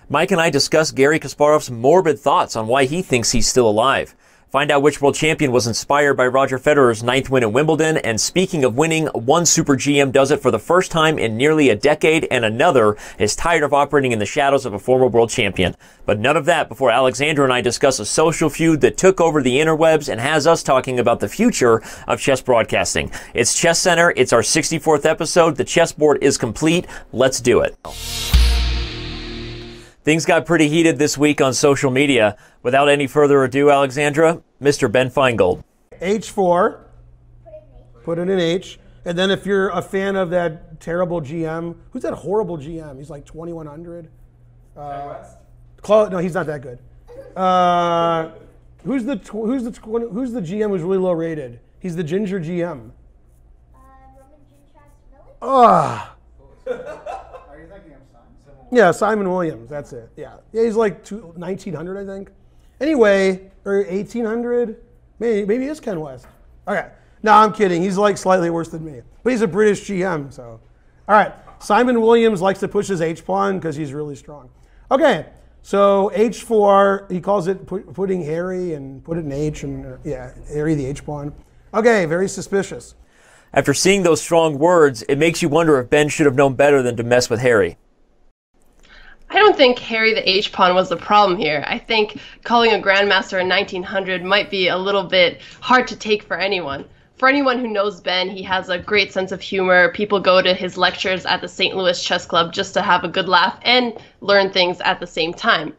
Mike and I discuss Garry Kasparov's morbid thoughts on why he thinks he's still alive. Find out which world champion was inspired by Roger Federer's 9th win at Wimbledon. And speaking of winning, one super GM does it for the first time in nearly a decade, and another is tired of operating in the shadows of a former world champion. But none of that before Alexandra and I discuss a social feud that took over the interwebs and has us talking about the future of chess broadcasting. It's ChessCenter. It's our 64th episode. The chessboard is complete. Let's do it. Things got pretty heated this week on social media. Without any further ado, Alexandra, Mr. Ben Feingold. H4, put in an H. And then if you're a fan of that terrible GM, who's that horrible GM? He's like 2,100. No, he's not that good. Who's the GM who's really low rated? He's the ginger GM. Ah. Yeah, Simon Williams, that's it. Yeah, he's like 1,900, I think. Anyway, or 1,800. Maybe it's Ken West. Okay, no, I'm kidding. He's like slightly worse than me. But he's a British GM, so. All right, Simon Williams likes to push his H-pawn because he's really strong. Okay, so H4, he calls it putting Harry and put it in H, and yeah, Harry the H-pawn. Okay, very suspicious. After seeing those strong words, it makes you wonder if Ben should have known better than to mess with Harry. I don't think Harry the H-pawn was the problem here. I think calling a grandmaster in 1900 might be a little bit hard to take for anyone. For anyone who knows Ben, he has a great sense of humor. People go to his lectures at the St. Louis Chess Club just to have a good laugh and learn things at the same time.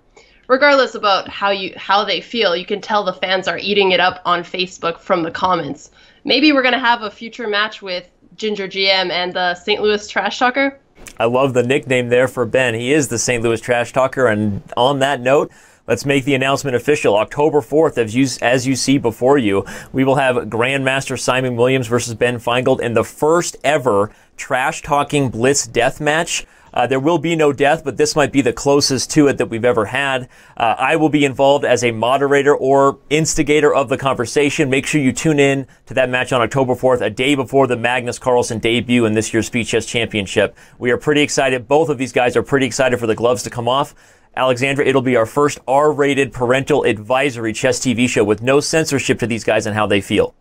Regardless about how they feel, you can tell the fans are eating it up on Facebook from the comments. Maybe we're going to have a future match with Ginger GM and the St. Louis Trash Talker. I love the nickname there for Ben. He is the St. Louis Trash Talker. And on that note, let's make the announcement official. October 4th, as you see before you, we will have Grandmaster Simon Williams versus Ben Feingold in the first ever Trash Talking Blitz death match. There will be no death, but this might be the closest to it that we've ever had. I will be involved as a moderator or instigator of the conversation. Make sure you tune in to that match on October 4th, a day before the Magnus Carlsen debut in this year's Speed Chess Championship. We are pretty excited. Both of these guys are pretty excited for the gloves to come off. Alexandra, it'll be our first R-rated parental advisory chess TV show with no censorship to these guys and how they feel.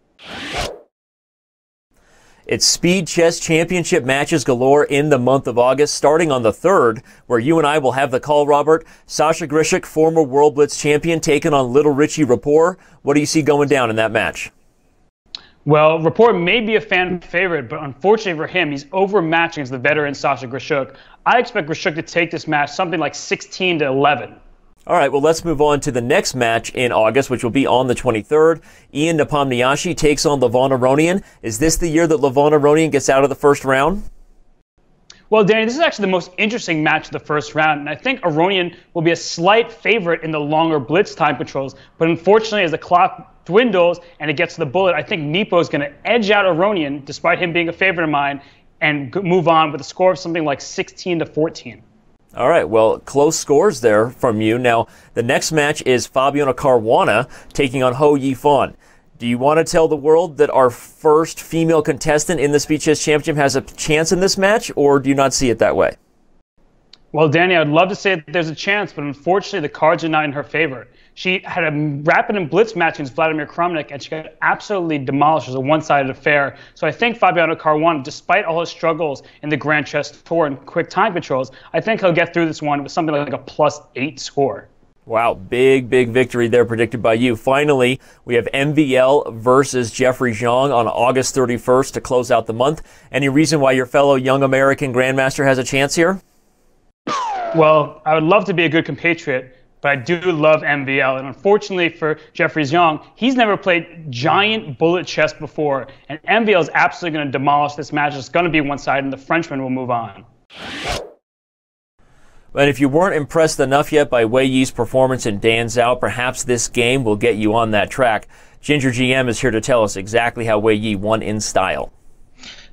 It's Speed Chess Championship matches galore in the month of August, starting on the 3rd, where you and I will have the call, Robert. Sasha Grishik, former World Blitz champion, taking on Little Richie Rapport. What do you see going down in that match? Well, Rapport may be a fan favorite, but unfortunately for him, he's overmatched against the veteran Sasha Grishuk. I expect Grishuk to take this match something like 16-11. All right, well, let's move on to the next match in August, which will be on the 23rd. Ian Nepomniachtchi takes on Levon Aronian. Is this the year that Levon Aronian gets out of the first round? Well, Danny, this is actually the most interesting match of the first round, and I think Aronian will be a slight favorite in the longer blitz time controls. But unfortunately, as the clock dwindles and it gets to the bullet, I think Nepo is going to edge out Aronian, despite him being a favorite of mine, and move on with a score of something like 16-14. All right, well, close scores there from you. Now, the next match is Fabiano Caruana taking on Ho Yifan. Do you want to tell the world that our first female contestant in the Speed Chess Championship has a chance in this match, or do you not see it that way? Well, Danny, I'd love to say that there's a chance, but unfortunately the cards are not in her favor. She had a rapid and blitz match against Vladimir Kramnik, and she got absolutely demolished as a one-sided affair. So I think Fabiano Caruana, despite all his struggles in the Grand Chess Tour and quick time controls, I think he'll get through this one with something like a +8 score. Wow, big victory there predicted by you. Finally, we have MVL versus Jeffrey Zhang on August 31st to close out the month. Any reason why your fellow young American Grandmaster has a chance here? Well, I would love to be a good compatriot, but I do love MVL. And unfortunately for Jeffrey Zhang, he's never played giant bullet chess before. And MVL is absolutely going to demolish this match. It's going to be one-sided, and the Frenchman will move on. And if you weren't impressed enough yet by Wei Yi's performance in Dan Zhao, perhaps this game will get you on that track. Ginger GM is here to tell us exactly how Wei Yi won in style.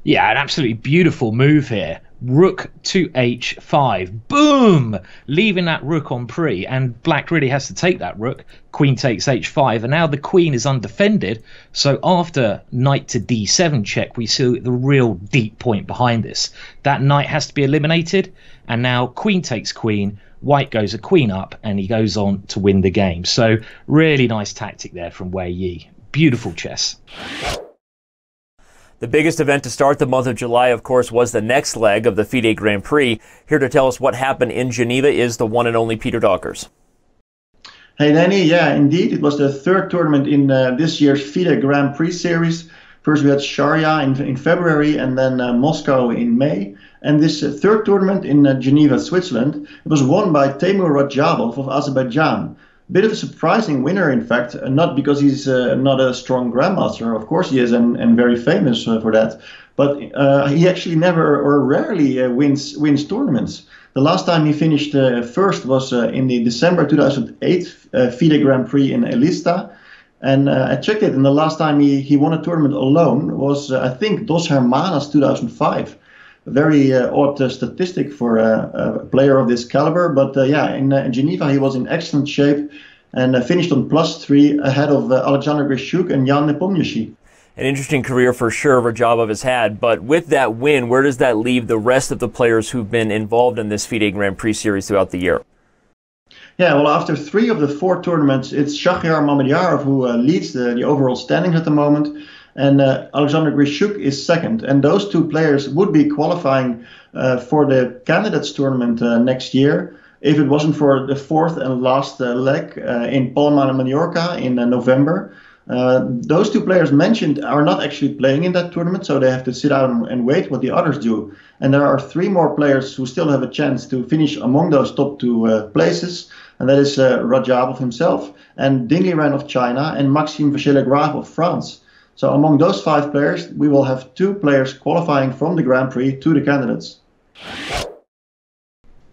Yeah, an absolutely beautiful move here. Rook to h5. Boom! Leaving that rook on pre, and black really has to take that rook. Queen takes h5, and now the queen is undefended. So after knight to d7 check, we see the real deep point behind this. That knight has to be eliminated, and now queen takes queen, White goes a queen up, and he goes on to win the game. So really nice tactic there from Wei Yi. Beautiful chess. The biggest event to start the month of July, of course, was the next leg of the FIDE Grand Prix. Here to tell us what happened in Geneva is the one and only Peter Dawkers. Hey Danny, yeah, indeed. It was the third tournament in this year's FIDE Grand Prix series. First we had Sharia in February, and then Moscow in May. And this third tournament in Geneva, Switzerland, it was won by Temur Radjabov of Azerbaijan. Bit of a surprising winner, in fact, not because he's not a strong grandmaster. Of course he is, and very famous for that. But he actually never or rarely wins tournaments. The last time he finished first was in the December 2008 FIDE Grand Prix in Elista. And I checked it, and the last time he won a tournament alone was, I think, Dos Hermanas 2005. A very odd statistic for a player of this caliber. But yeah, in Geneva he was in excellent shape and finished on +3 ahead of Alexander Grishuk and Jan Nepomniachtchi. An interesting career for sure Radjabov has had, but with that win, where does that leave the rest of the players who've been involved in this FIDE Grand Prix series throughout the year? Yeah, well, after 3 of the 4 tournaments, it's Shahryar Mamedyarov who leads the overall standings at the moment, and Alexander Grishuk is second. And those 2 players would be qualifying for the candidates tournament next year if it wasn't for the 4th and last leg in Palma de Mallorca in November. Those 2 players mentioned are not actually playing in that tournament, so they have to sit out and wait what the others do. And there are 3 more players who still have a chance to finish among those top 2 places, and that is Radjabov himself, and Ding Liren of China, and Maxime Vachier-Lagrave of France. So among those 5 players, we will have 2 players qualifying from the Grand Prix to the candidates.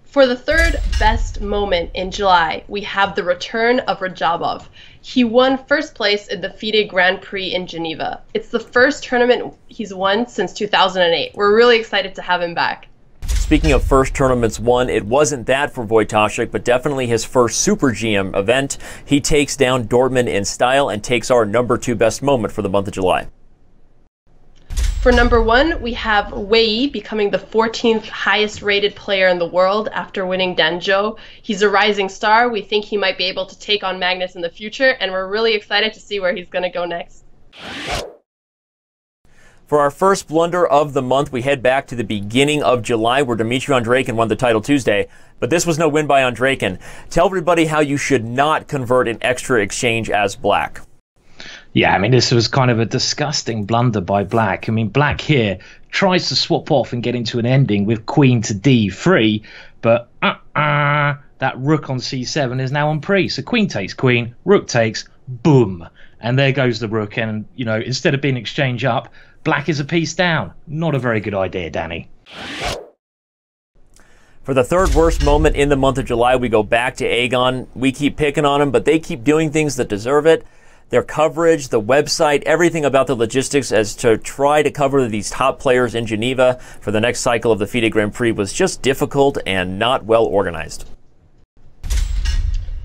For the third best moment in July, we have the return of Radjabov. He won first place in the FIDE Grand Prix in Geneva. It's the first tournament he's won since 2008. We're really excited to have him back. Speaking of first tournaments won, it wasn't that for Wojtaszek, but definitely his first Super GM event. He takes down Dortmund in style and takes our number 2 best moment for the month of July. For number 1, we have Wei Yi becoming the 14th highest rated player in the world after winning Danzhou. He's a rising star. We think he might be able to take on Magnus in the future, and we're really excited to see where he's going to go next. For our first blunder of the month, we head back to the beginning of July where Dmitry Andreikin won the title Tuesday. But this was no win by Andreikin. Tell everybody how you should not convert an extra exchange as black. Yeah, I mean, this was kind of a disgusting blunder by Black. I mean, Black here tries to swap off and get into an ending with queen to d3, but that rook on c7 is now on pre. So queen takes queen, rook takes, boom. And there goes the rook. And, you know, instead of being exchange up, Black is a piece down. Not a very good idea, Danny. For the third worst moment in the month of July, we go back to Aegon. We keep picking on him, but they keep doing things that deserve it. Their coverage, the website, everything about the logistics as to try to cover these top players in Geneva for the next cycle of the FIDE Grand Prix was just difficult and not well organized.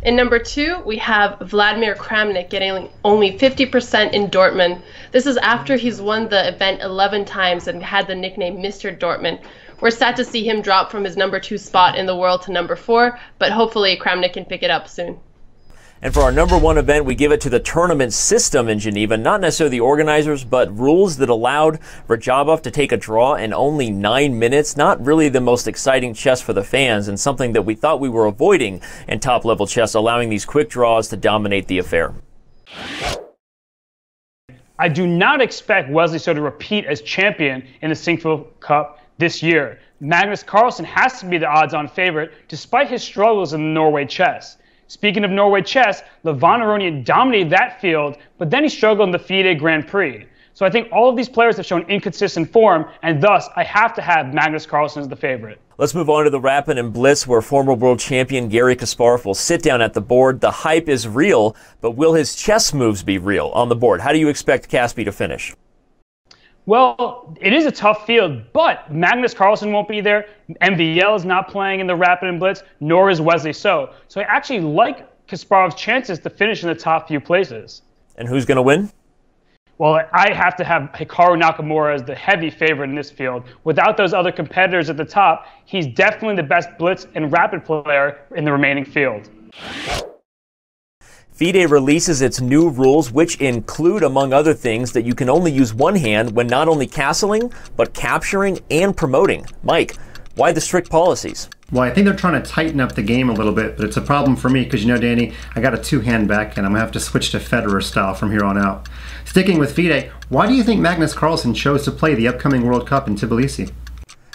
In number 2, we have Vladimir Kramnik getting only 50% in Dortmund. This is after he's won the event 11 times and had the nickname Mr. Dortmund. We're sad to see him drop from his number 2 spot in the world to number 4, but hopefully Kramnik can pick it up soon. And for our number 1 event, we give it to the tournament system in Geneva, not necessarily the organizers, but rules that allowed Radjabov to take a draw in only 9 minutes. Not really the most exciting chess for the fans, and something that we thought we were avoiding in top-level chess, allowing these quick draws to dominate the affair. I do not expect Wesley So to repeat as champion in the Sinquefield Cup this year. Magnus Carlsen has to be the odds-on favorite, despite his struggles in Norway chess. Speaking of Norway chess, Levon Aronian dominated that field, but then he struggled in the FIDE Grand Prix. So I think all of these players have shown inconsistent form, and thus I have to have Magnus Carlsen as the favorite. Let's move on to the Rapid and Blitz, where former world champion Garry Kasparov will sit down at the board. The hype is real, but will his chess moves be real on the board? How do you expect Caspi to finish? Well, it is a tough field, but Magnus Carlsen won't be there. MVL is not playing in the Rapid and Blitz, nor is Wesley So. So I actually like Kasparov's chances to finish in the top few places. And who's going to win? Well, I have to have Hikaru Nakamura as the heavy favorite in this field. Without those other competitors at the top, he's definitely the best blitz and rapid player in the remaining field. FIDE releases its new rules, which include, among other things, that you can only use one hand when not only castling, but capturing and promoting. Mike, why the strict policies? Well, I think they're trying to tighten up the game a little bit, but it's a problem for me because, you know, Danny, I got a two-hand back and I'm going to have to switch to Federer style from here on out. Sticking with FIDE, why do you think Magnus Carlsen chose to play the upcoming World Cup in Tbilisi?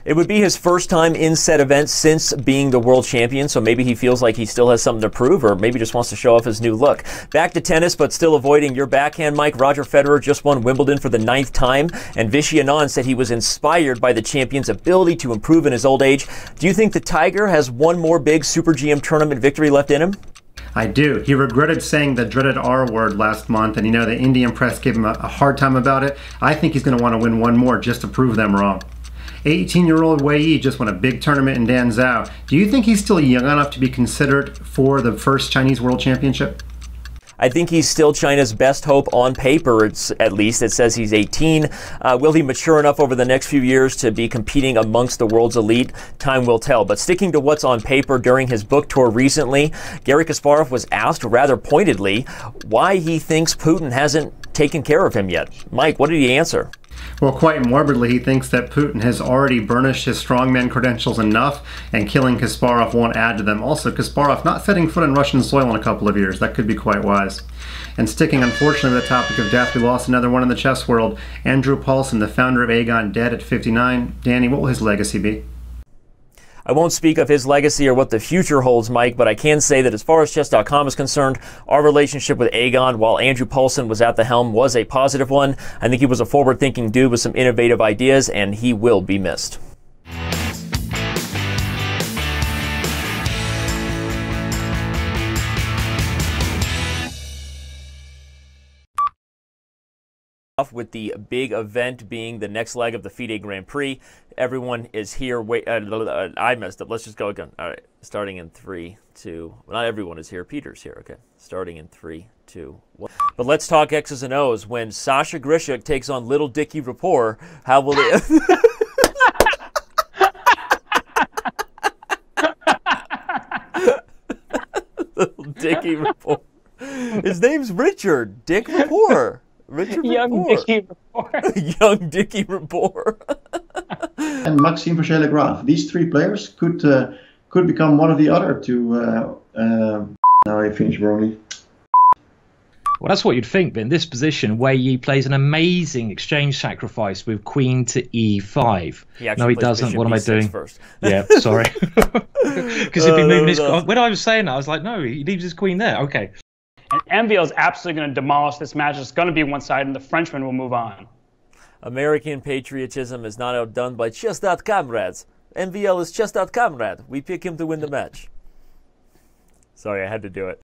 It would be his first time in said event since being the world champion, so maybe he feels like he still has something to prove, or maybe just wants to show off his new look. Back to tennis, but still avoiding your backhand, Mike. Roger Federer just won Wimbledon for the 9th time, and Vishy Anand said he was inspired by the champion's ability to improve in his old age. Do you think the Tiger has one more big Super GM tournament victory left in him? I do. He regretted saying the dreaded R word last month, and you know the Indian press gave him a hard time about it. I think he's going to want to win one more just to prove them wrong. 18-year-old Wei Yi just won a big tournament in Danzhou. Do you think he's still young enough to be considered for the first Chinese World Championship? I think he's still China's best hope on paper, at least. It says he's 18. Will he mature enough over the next few years to be competing amongst the world's elite? Time will tell. But sticking to what's on paper, during his book tour recently, Garry Kasparov was asked rather pointedly why he thinks Putin hasn't taken care of him yet. Mike, what did he answer? Well, quite morbidly, he thinks that Putin has already burnished his strongman credentials enough, and killing Kasparov won't add to them. Also, Kasparov not setting foot on Russian soil in a couple of years. That could be quite wise. And sticking, unfortunately, with the topic of death, we lost another one in the chess world. Andrew Paulson, the founder of Aegon, dead at 59. Danny, what will his legacy be? I won't speak of his legacy or what the future holds, Mike, but I can say that as far as Chess.com is concerned, our relationship with Aegon, while Andrew Paulson was at the helm, was a positive one. I think he was a forward-thinking dude with some innovative ideas, and he will be missed. With the big event being the next leg of the FIDE Grand Prix. Everyone is here. Wait, I messed up. Let's just go again. All right, starting in 3, 2. Well, not everyone is here. Peter's here. Okay, starting in 3, 2, 1. But let's talk X's and O's. When Sasha Grishuk takes on Little Dicky Rapport, how will they? Little Dicky Rapport. His name's Richard Dick Rapport. Richard Young Rapport. Dicky Rapport. Young Dicky Rapport. And Maxime Vachier-Lagrave. These three players could become one of the other two. Now I finished wrongly. Well, that's what you'd think, but in this position, Wei Yi plays an amazing exchange sacrifice with Queen to E5. No, he doesn't. What am I doing? First. Yeah, sorry. Because if he moved his... When I was saying that, I was like, no, he leaves his queen there. Okay. And MVL is absolutely going to demolish this match. It's going to be one-sided, and the Frenchman will move on. American patriotism is not outdone by Chess.comrades. MVL is Chess.comrade. We pick him to win the match. Sorry, I had to do it.